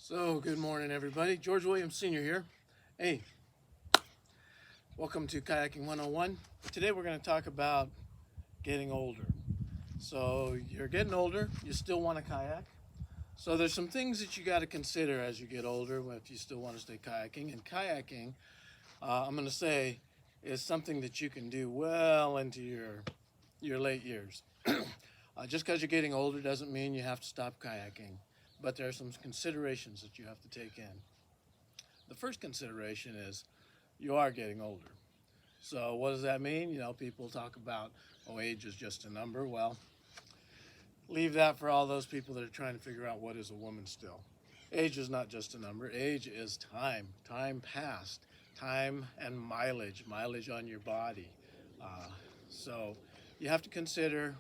So, good morning, everybody. George Williams Sr. here. Hey, welcome to Kayaking 101. Today, we're going to talk about getting older. So, you're getting older, you still want to kayak. So, there's some things that you got to consider as you get older if you still want to stay kayaking. And kayaking, I'm going to say, is something that you can do well into your late years. Just because you're getting older doesn't mean you have to stop kayaking, but there are some considerations that you have to take in. The first consideration is you are getting older. So what does that mean? People talk about, oh, age is just a number. Well, leave that for all those people that are trying to figure out what is a woman still. Age is not just a number. Age is time passed, time and mileage on your body. So you have to consider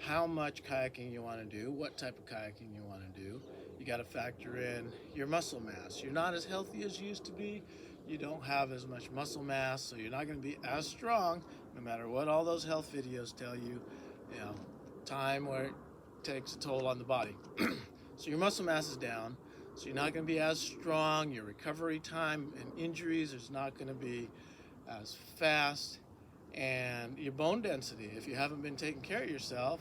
how much kayaking you want to do, what type of kayaking you want to do. You got to factor in your muscle mass. You're not as healthy as you used to be. You don't have as much muscle mass, so you're not going to be as strong, no matter what all those health videos tell you. Time where it takes a toll on the body. So your muscle mass is down, so you're not going to be as strong. Your recovery time and injuries is not going to be as fast. And your bone density, if you haven't been taking care of yourself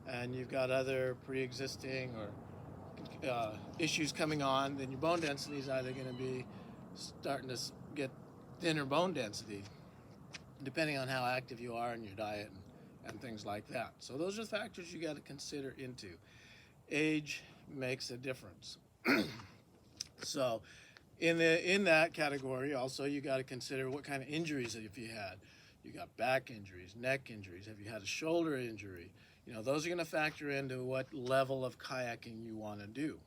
and you've got other pre-existing or issues coming on, then your bone density is either going to be starting to get thinner bone density, depending on how active you are in your diet and things like that. So those are factors you got to consider into. Age makes a difference. So in that category, also, you got to consider what kind of injuries have you had. You got back injuries, neck injuries. Have you had a shoulder injury? Those are going to factor into what level of kayaking you want to do.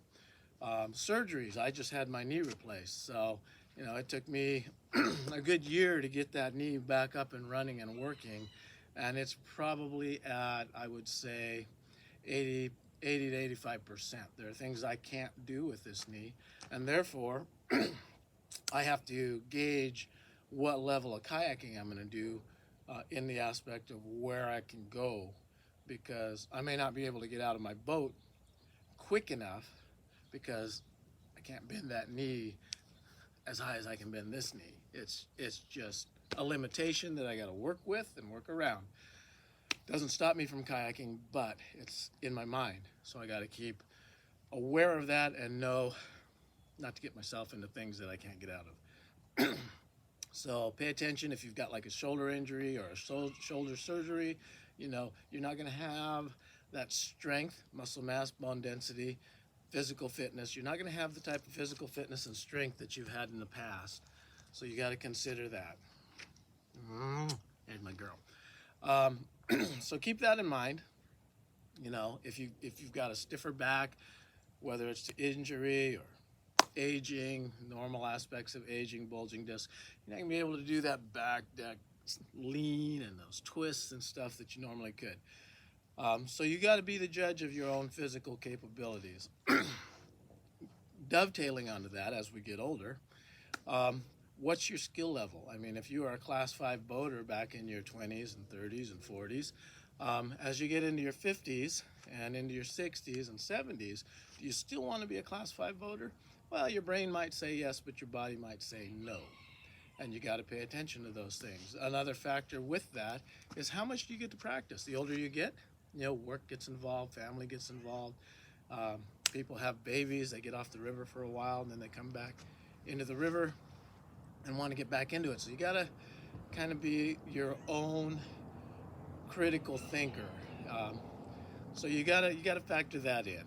Surgeries. I just had my knee replaced, so it took me a good year to get that knee back up and running and working, and it's probably at, I would say, 80 to 85%. There are things I can't do with this knee, and therefore I have to gauge what level of kayaking I'm going to do in the aspect of where I can go, because I may not be able to get out of my boat quick enough because I can't bend that knee as high as I can bend this knee. It's just a limitation that I got to work with and work around. Doesn't stop me from kayaking, but it's in my mind, so I got to keep aware of that and know not to get myself into things that I can't get out of. So pay attention if you've got like a shoulder injury or a shoulder surgery. You're not going to have that strength, muscle mass, bone density, physical fitness. You're not going to have the type of physical fitness and strength that you've had in the past. So you got to consider that. There's my girl. So keep that in mind. If you've got a stiffer back, whether it's to injury or aging, normal aspects of aging, bulging disc, you're not going to be able to do that back deck lean and those twists and stuff that you normally could. So you got to be the judge of your own physical capabilities. Dovetailing onto that as we get older, what's your skill level? I mean, if you are a class 5 boater back in your 20s and 30s and 40s, as you get into your 50s and into your 60s and 70s, do you still want to be a class 5 boater? Well, your brain might say yes, but your body might say no. And you got to pay attention to those things. Another factor with that is how much do you get to practice? The older you get, work gets involved, family gets involved. People have babies, they get off the river for a while, and then they come back into the river and want to get back into it. So you got to kind of be your own critical thinker. So you gotta factor that in.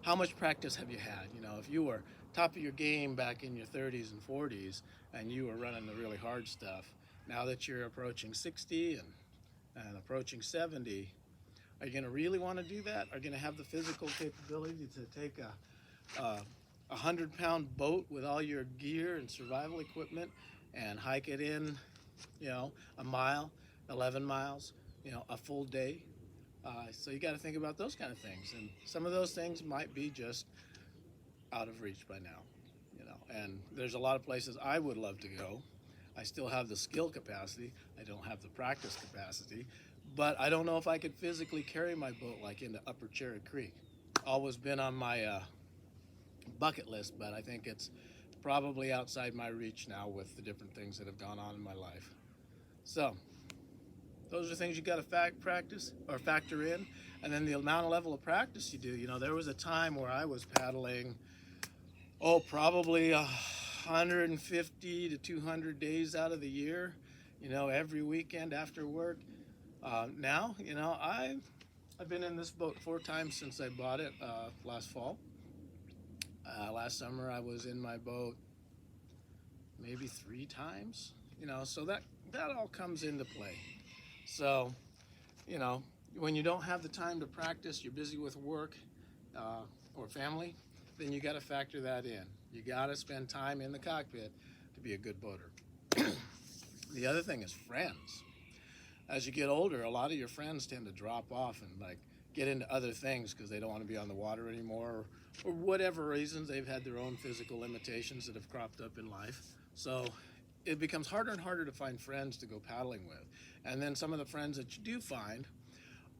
How much practice have you had? If you were top of your game back in your 30s and 40s and you were running the really hard stuff, now that you're approaching 60 and approaching 70, are you going to really want to do that? Are you going to have the physical capability to take a 100-pound boat with all your gear and survival equipment and hike it in, a mile, 11 miles, a full day? So you got to think about those kind of things, and some of those things might be just out of reach by now, and there's a lot of places I would love to go. I still have the skill capacity, I don't have the practice capacity, but I don't know if I could physically carry my boat like into Upper Cherry Creek. Always been on my bucket list, but I think it's probably outside my reach now with the different things that have gone on in my life. So those are things you got to practice or factor in, and then the amount of level of practice you do. There was a time where I was paddling, probably 150 to 200 days out of the year, every weekend after work. Now, I've been in this boat 4 times since I bought it last fall. Last summer I was in my boat maybe 3 times. So that all comes into play. So, when you don't have the time to practice, you're busy with work or family, then you got to factor that in. You got to spend time in the cockpit to be a good boater. The other thing is friends. As you get older, a lot of your friends tend to drop off and get into other things because they don't want to be on the water anymore, or whatever reasons. They've had their own physical limitations that have cropped up in life. So it becomes harder and harder to find friends to go paddling with. And then some of the friends that you do find,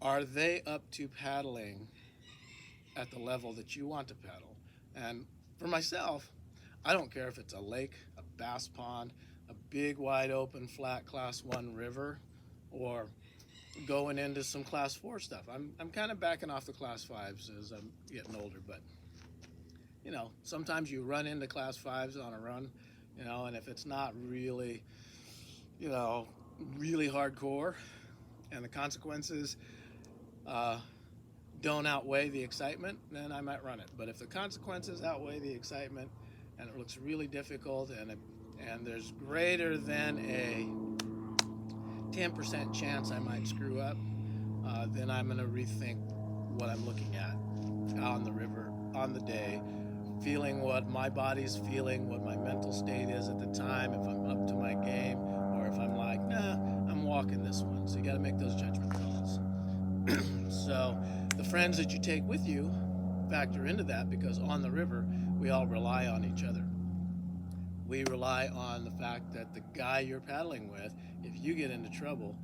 are they up to paddling at the level that you want to paddle? And for myself, I don't care if it's a lake, a bass pond, a big wide open flat class 1 river, or going into some class 4 stuff. I'm kind of backing off the class 5s as I'm getting older, but sometimes you run into class 5s on a run, and if it's not really, really hardcore, and the consequences don't outweigh the excitement, then I might run it. But if the consequences outweigh the excitement and it looks really difficult, and there's greater than a 10% chance I might screw up, then I'm going to rethink what I'm looking at on the river, on the day, feeling what my body's feeling, what my mental state is at the time, if I'm up to my game, or if I'm like, nah, I'm walking this one. So you got to make those judgment calls. So the friends that you take with you factor into that, because on the river, we all rely on each other. We rely on the fact that the guy you're paddling with, if you get into trouble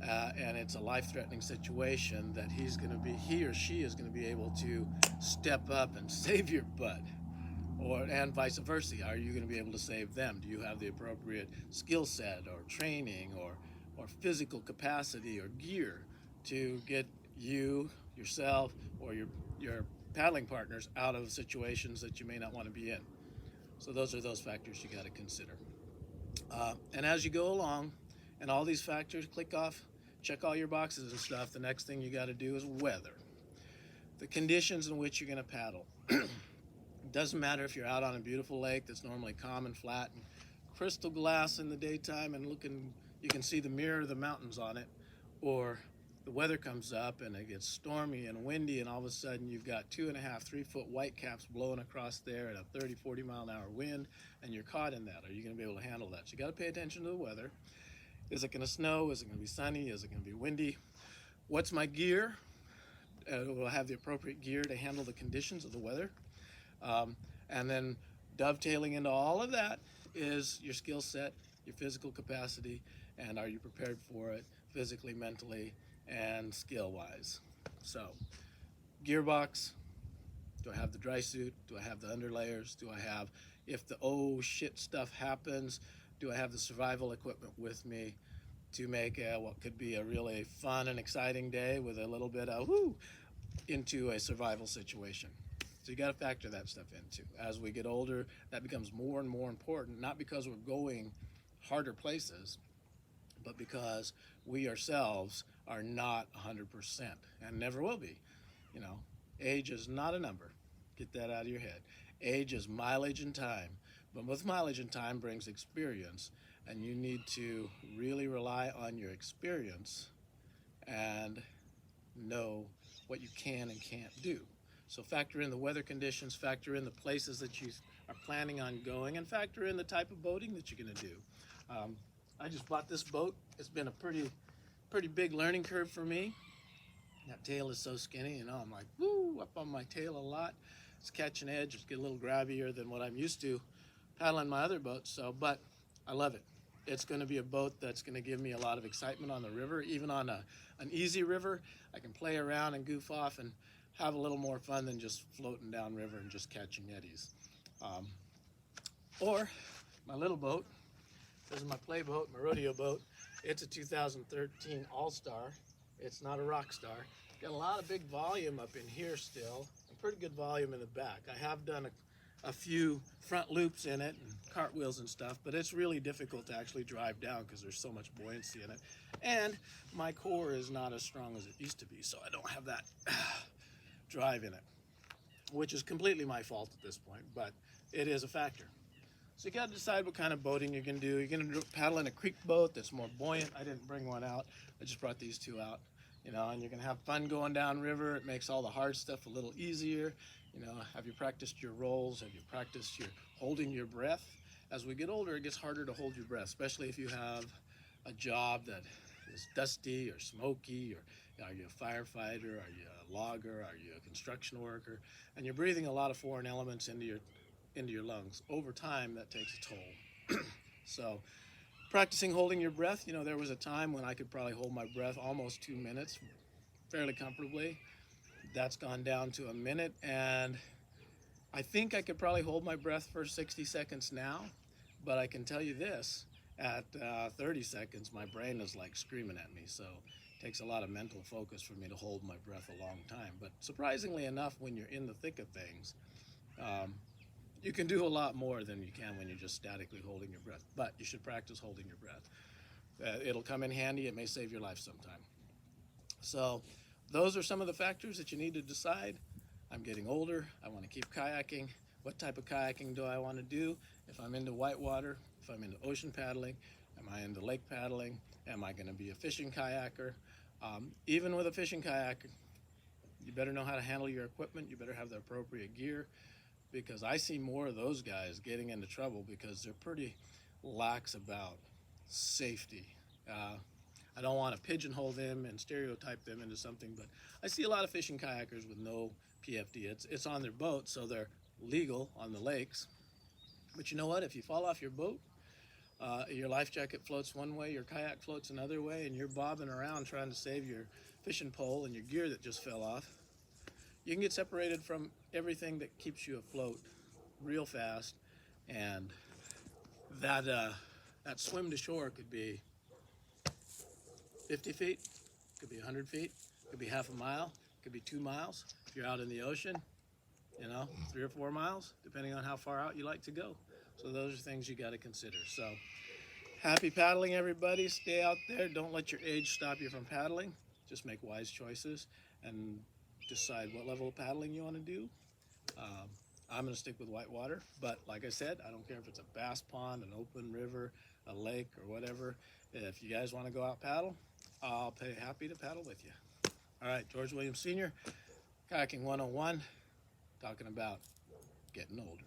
and it's a life-threatening situation, that he or she is going to be able to step up and save your butt, and vice versa. Are you going to be able to save them? Do you have the appropriate skill set or training or physical capacity or gear to get yourself, or your paddling partners out of situations that you may not want to be in? So those are those factors you got to consider. And as you go along, and all these factors click off, check all your boxes and stuff, the next thing you got to do is weather. The conditions in which you're going to paddle. It doesn't matter if you're out on a beautiful lake that's normally calm and flat and crystal glass in the daytime and you can see the mirror of the mountains on it, or the weather comes up and it gets stormy and windy, and all of a sudden you've got 2.5, 3 foot white caps blowing across there at a 30, 40 mile an hour wind, and you're caught in that. Are you going to be able to handle that? So you got to pay attention to the weather. Is it going to snow? Is it going to be sunny? Is it going to be windy? What's my gear? Will I have the appropriate gear to handle the conditions of the weather? And then dovetailing into all of that is your skill set, your physical capacity, and are you prepared for it physically, mentally, and skill-wise? So, gearbox, do I have the dry suit? Do I have the underlayers? Do I have, if the oh shit stuff happens, do I have the survival equipment with me to make what could be a really fun and exciting day with a little bit of woo into a survival situation? So you got to factor that stuff into. As we get older, that becomes more and more important, not because we're going harder places, but because we ourselves are not 100% and never will be. Age is not a number. Get that out of your head. Age is mileage and time, but with mileage and time brings experience, and you need to really rely on your experience and know what you can and can't do. So factor in the weather conditions, factor in the places that you are planning on going, and factor in the type of boating that you're going to do. I just bought this boat. It's been a pretty big learning curve for me. That tail is so skinny, I'm like, woo, up on my tail a lot. It's catching edge. It's getting a little grabbier than what I'm used to paddling my other boats. But I love it. It's going to be a boat that's going to give me a lot of excitement on the river. Even on an easy river, I can play around and goof off and have a little more fun than just floating downriver and just catching eddies. Or my little boat, this is my play boat, my rodeo boat. It's a 2013 All-Star. It's not a rock star. Got a lot of big volume up in here still, and pretty good volume in the back. I have done a few front loops in it and cartwheels and stuff, but it's really difficult to actually drive down because there's so much buoyancy in it. And my core is not as strong as it used to be, so I don't have that drive in it, which is completely my fault at this point, but it is a factor. So you got to decide what kind of boating you're going to do. You're going to paddle in a creek boat that's more buoyant. I didn't bring one out. I just brought these two out. And you're going to have fun going down river. It makes all the hard stuff a little easier. Have you practiced your rolls? Have you practiced your holding your breath? As we get older, it gets harder to hold your breath, especially if you have a job that is dusty or smoky, or are you a firefighter? Are you a logger? Are you a construction worker? And you're breathing a lot of foreign elements into your lungs. Over time, that takes a toll. So practicing holding your breath, there was a time when I could probably hold my breath almost 2 minutes fairly comfortably. That's gone down to a minute, and I think I could probably hold my breath for 60 seconds now, but I can tell you this, at 30 seconds, my brain is like screaming at me, so it takes a lot of mental focus for me to hold my breath a long time. But surprisingly enough, when you're in the thick of things, you can do a lot more than you can when you're just statically holding your breath. But you should practice holding your breath. It'll come in handy. It may save your life sometime. So those are some of the factors that you need to decide. I'm getting older. I want to keep kayaking. What type of kayaking do I want to do? If I'm into whitewater, if I'm into ocean paddling, am I into lake paddling? Am I going to be a fishing kayaker? Even with a fishing kayak, you better know how to handle your equipment. You better have the appropriate gear, because I see more of those guys getting into trouble because they're pretty lax about safety. I don't want to pigeonhole them and stereotype them into something, but I see a lot of fishing kayakers with no PFD. It's on their boat, so they're legal on the lakes. But you know what? If you fall off your boat, your life jacket floats one way, your kayak floats another way, and you're bobbing around trying to save your fishing pole and your gear that just fell off, you can get separated from everything that keeps you afloat real fast. And that swim to shore could be 50 feet, could be 100 feet, could be half a mile, could be 2 miles. If you're out in the ocean, 3 or 4 miles, depending on how far out you like to go. So those are things you got to consider. So happy paddling, everybody. Stay out there. Don't let your age stop you from paddling. Just make wise choices and decide what level of paddling you want to do. I'm going to stick with whitewater, but like I said, I don't care if it's a bass pond, an open river, a lake, or whatever. If you guys want to go out paddle, I'll be happy to paddle with you. All right, George Williams Sr., Kayaking 101, talking about getting older.